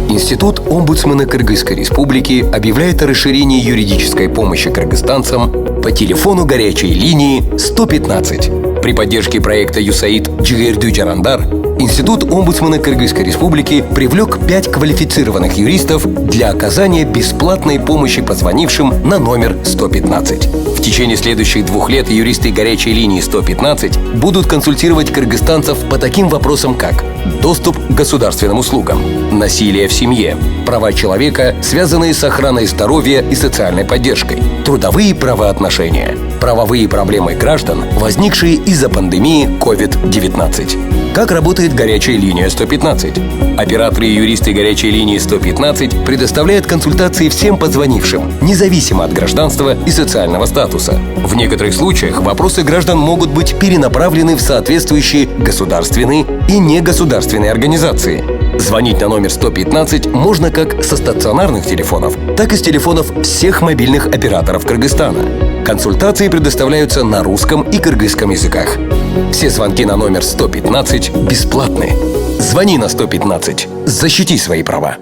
Институт омбудсмена Кыргызской Республики объявляет о расширении юридической помощи кыргызстанцам по телефону горячей линии 115. При поддержке проекта USAID Жигердүү Жарандар Институт омбудсмена Кыргызской Республики привлек 5 квалифицированных юристов для оказания бесплатной помощи позвонившим на номер 115. В течение следующих 2 лет юристы горячей линии 115 будут консультировать кыргызстанцев по таким вопросам, как доступ к государственным услугам, насилие в семье, права человека, связанные с охраной здоровья и социальной поддержкой, трудовые правоотношения, правовые проблемы граждан, возникшие из-за пандемии COVID-19. Как работает горячая линия 115? Операторы и юристы горячей линии 115 предоставляют консультации всем позвонившим, независимо от гражданства и социального статуса. В некоторых случаях вопросы граждан могут быть перенаправлены в соответствующие государственные и негосударственные организации. Звонить на номер 115 можно как со стационарных телефонов, так и с телефонов всех мобильных операторов Кыргызстана. Консультации предоставляются на русском и кыргызском языках. Все звонки на номер 115 бесплатны. Звони на 115. Защити свои права.